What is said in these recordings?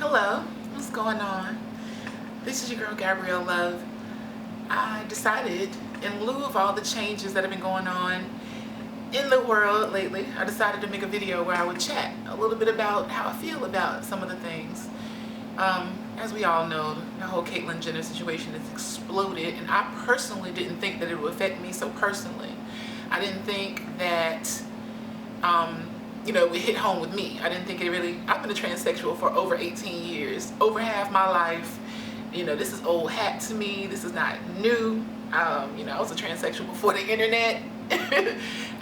Hello, what's going on? This is your girl Gabrielle Love. I decided, in lieu of all the changes that have been going on in the world lately, I decided to make a video where I would chat a little bit about how I feel about some of the things. As we all know, the whole Caitlyn Jenner situation has exploded, and I personally didn't think that it would affect me so personally. I didn't think that it hit home with me. I didn't think it really, I've been a transsexual for over 18 years, over half my life. This is old hat to me. This is not new. I was a transsexual before the internet.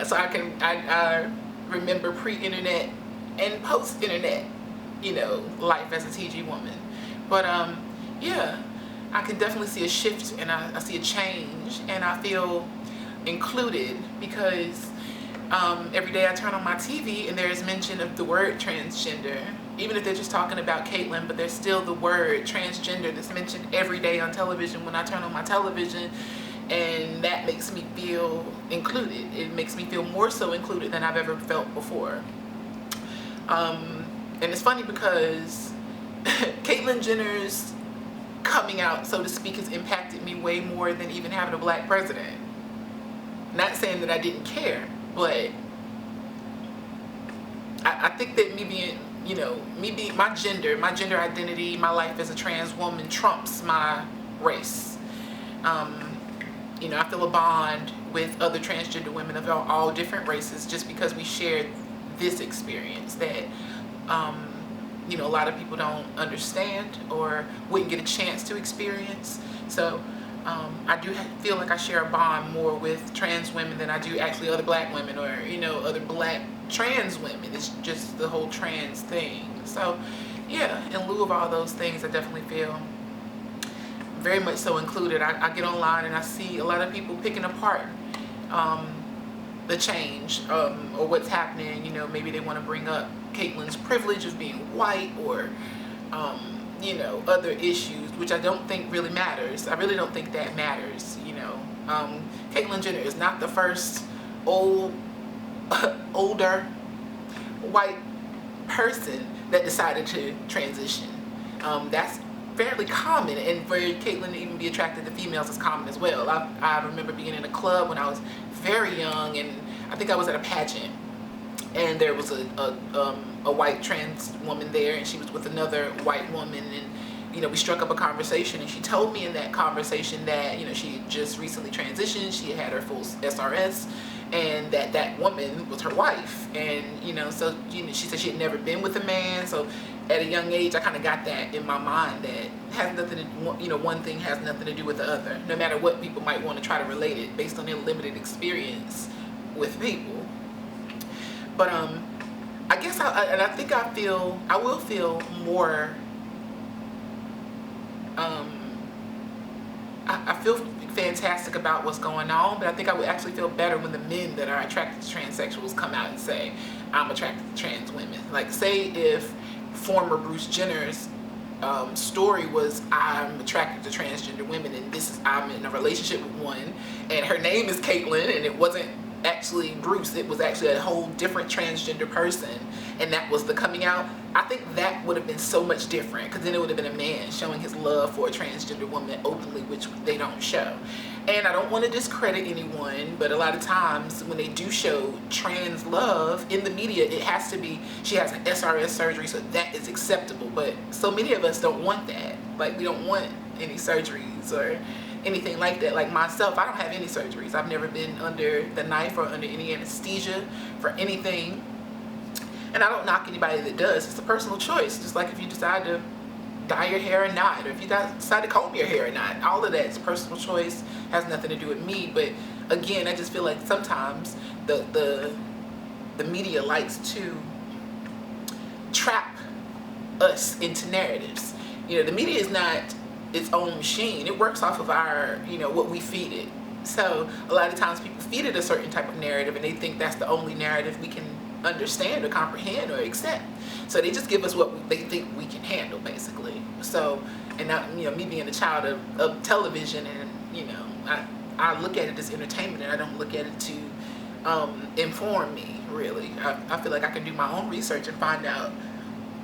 So I remember pre-internet and post-internet, life as a TG woman. But yeah, I can definitely see a shift, and I see a change, and I feel included because every day I turn on my TV and there is mention of the word transgender, even if they're just talking about Caitlyn, but there's still the word transgender that's mentioned every day on television when I turn on my television, and that makes me feel included. It makes me feel more so included than I've ever felt before. And it's funny because Caitlyn Jenner's coming out, so to speak, has impacted me way more than even having a black president. Not saying that I didn't care, but I think that me being my gender identity, my life as a trans woman trumps my race. I feel a bond with other transgender women of all different races just because we shared this experience that a lot of people don't understand or wouldn't get a chance to experience. So I do feel like I share a bond more with trans women than I do actually other black women or other black trans women. It's just the whole trans thing. So yeah, in lieu of all those things, I definitely feel very much so included. I get online and I see a lot of people picking apart the change or what's happening. Maybe they want to bring up Caitlyn's privilege of being white or other issues, which I don't think really matters. I really don't think that matters. Caitlyn Jenner is not the first older white person that decided to transition. That's fairly common, and for Caitlyn to even be attracted to females is common as well. I remember being in a club when I was very young, and I think I was at a pageant, and there was a white trans woman there, and she was with another white woman, and we struck up a conversation, and she told me in that conversation that she had just recently transitioned, she had her full SRS, and that woman was her wife, and so she said she had never been with a man. So at a young age, I kind of got that in my mind that has nothing to one thing has nothing to do with the other, no matter what people might want to try to relate it based on their limited experience with people. But I guess I think I will feel more. I feel fantastic about what's going on, but I think I would actually feel better when the men that are attracted to transsexuals come out and say, I'm attracted to trans women. Like, say if former Bruce Jenner's story was, I'm attracted to transgender women, and I'm in a relationship with one, and her name is Caitlyn, and it wasn't actually Bruce, it was actually a whole different transgender person, and that was the coming out. I think that would have been so much different, because then it would have been a man showing his love for a transgender woman openly, which they don't show. And I don't want to discredit anyone, but a lot of times when they do show trans love in the media, it has to be, she has an SRS surgery, so that is acceptable. But so many of us don't want that. Like, we don't want any surgeries or anything like that. Like myself, I don't have any surgeries. I've never been under the knife or under any anesthesia for anything. And I don't knock anybody that does. It's a personal choice. Just like if you decide to dye your hair or not, or if you decide to comb your hair or not, all of that is personal choice, has nothing to do with me. But again, I just feel like sometimes the media likes to trap us into narratives. The media is not its own machine. It works off of our, what we feed it. So a lot of times people feed it a certain type of narrative, and they think that's the only narrative we can understand or comprehend or accept. So they just give us what they think we can handle, basically. So, and not, me being a child of television, and I look at it as entertainment, and I don't look at it to inform me, really. I feel like I can do my own research and find out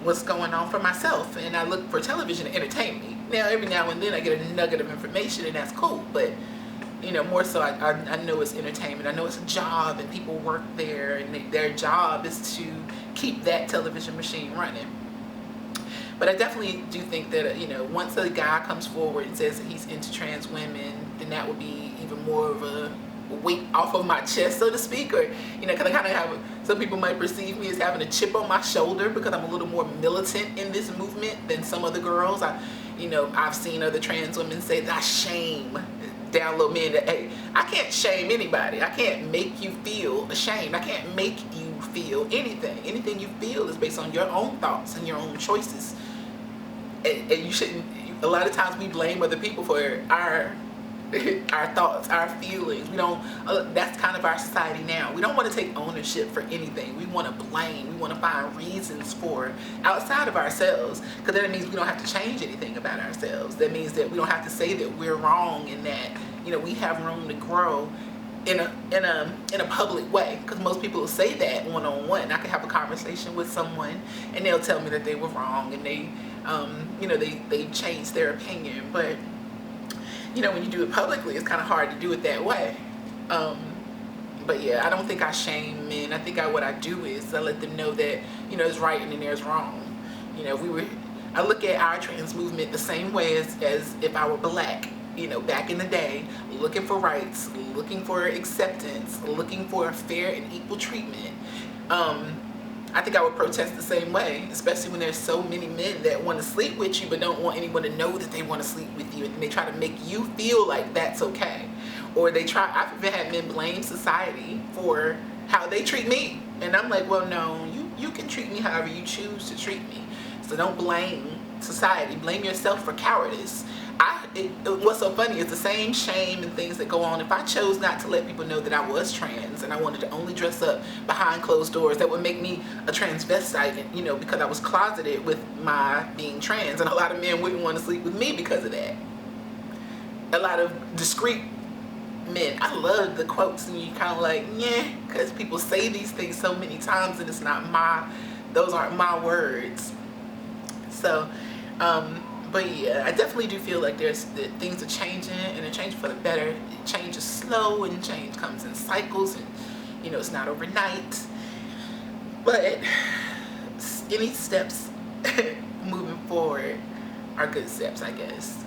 what's going on for myself, and I look for television to entertain me. Now, every now and then I get a nugget of information, and that's cool, but you know, more so I know it's entertainment. I know it's a job, and people work there, and their job is to keep that television machine running. But I definitely do think that, you know, once a guy comes forward and says that he's into trans women, then that would be even more of a weight off of my chest, so to speak. Or, you know, because I kind of have, some people might perceive me as having a chip on my shoulder because I'm a little more militant in this movement than some other girls. You know, I've seen other trans women say that I shame down low men. That, hey, I can't shame anybody. I can't make you feel ashamed. I can't make you feel anything. Anything you feel is based on your own thoughts and your own choices. And you shouldn't, a lot of times we blame other people for our thoughts, our feelings. We don't, that's kind of our society now. We don't want to take ownership for anything. We want to blame. We want to find reasons for outside of ourselves, because then it means we don't have to change anything about ourselves. That means that we don't have to say that we're wrong and that, you know, we have room to grow in a public way, because most people will say that one-on-one. I could have a conversation with someone and they'll tell me that they were wrong, and they you know, they changed their opinion. But you know, when you do it publicly, it's kind of hard to do it that way. But yeah, I don't think I shame men. I think what I do is I let them know that, you know, there's right and then there's wrong. You know, I look at our trans movement the same way as if I were black. You know, back in the day, looking for rights, looking for acceptance, looking for fair and equal treatment. I think I would protest the same way, especially when there's so many men that want to sleep with you but don't want anyone to know that they want to sleep with you, and they try to make you feel like that's okay. Or I've even had men blame society for how they treat me, and I'm like, well, no, you can treat me however you choose to treat me. So don't blame society, blame yourself for cowardice. What's so funny is the same shame and things that go on. If I chose not to let people know that I was trans and I wanted to only dress up behind closed doors, that would make me a transvestite, you know, because I was closeted with my being trans, and a lot of men wouldn't want to sleep with me because of that. A lot of discreet men. I love the quotes, and you kind of like, yeah, because people say these things so many times and those aren't my words. So, but yeah, I definitely do feel like that things are changing, and they're changing for the better. Change is slow, and change comes in cycles, and you know, it's not overnight. But any steps moving forward are good steps, I guess.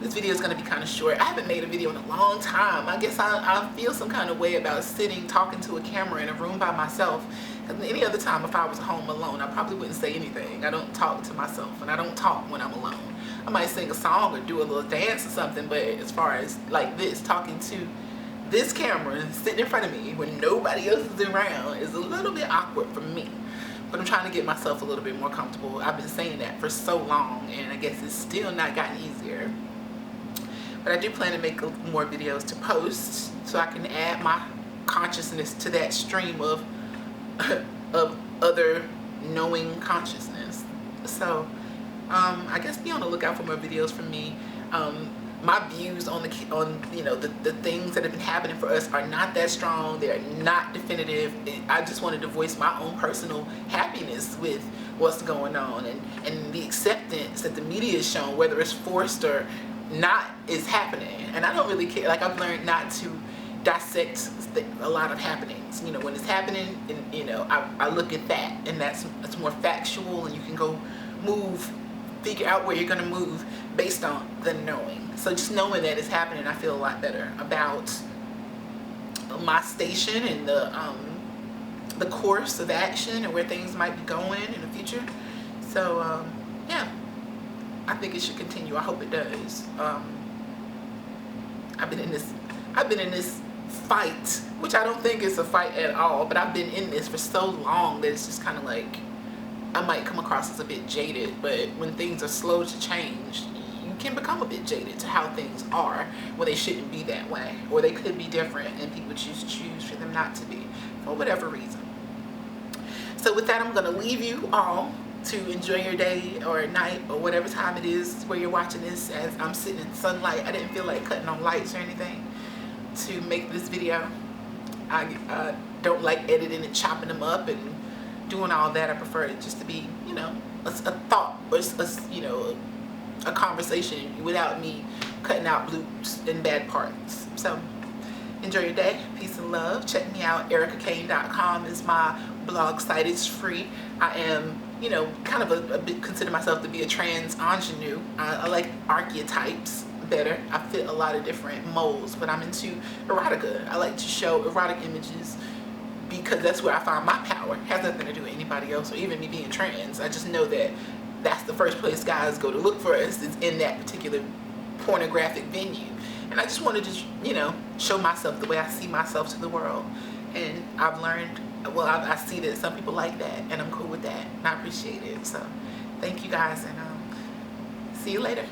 This video is going to be kind of short. I haven't made a video in a long time. I guess I feel some kind of way about sitting, talking to a camera in a room by myself. Because any other time, if I was home alone, I probably wouldn't say anything. I don't talk to myself, and I don't talk when I'm alone. I might sing a song or do a little dance or something, but as far as like this, talking to this camera sitting in front of me when nobody else is around, is a little bit awkward for me. But I'm trying to get myself a little bit more comfortable. I've been saying that for so long, and I guess it's still not gotten easier. But I do plan to make more videos to post, so I can add my consciousness to that stream of other knowing consciousness. So I guess be on the lookout for more videos from me. My views on you know, the things that have been happening for us are not that strong. They are not definitive. I just wanted to voice my own personal happiness with what's going on, and the acceptance that the media is shown, whether it's forced or not, is happening. And I don't really care. Like, I've learned not to dissect a lot of happenings. You know, when it's happening, and you know, I look at that, and that's more factual, and you can go figure out where you're gonna move based on the knowing. So just knowing that it's happening, I feel a lot better about my station and the course of action and where things might be going in the future. So yeah, I think it should continue. I hope it does. I've been in this fight, which I don't think is a fight at all, but I've been in this for so long that it's just kind of like, I might come across as a bit jaded, but when things are slow to change, you can become a bit jaded to how things are when they shouldn't be that way, or they could be different, and people choose for them not to be, for whatever reason. So with that, I'm going to leave you all to enjoy your day or night or whatever time it is where you're watching this, as I'm sitting in sunlight. I didn't feel like cutting on lights or anything to make this video. I don't like editing and chopping them up and doing all that. I prefer it just to be, you know, a thought, or you know, a conversation without me cutting out bloops and bad parts. So enjoy your day. Peace and love. Check me out. ERYCACANE.com is my blog site. It's free. I am, you know, kind of a bit, consider myself to be a trans ingenue. I like archetypes better. I fit a lot of different molds, but I'm into erotica. I like to show erotic images because that's where I find my power. It has nothing to do with anybody else or even me being trans. I just know that that's the first place guys go to look for us, is in that particular pornographic venue. And I just wanted to, you know, show myself the way I see myself to the world. And I've learned, well, I see that some people like that, and I'm cool with that, and I appreciate it. So thank you guys, and see you later.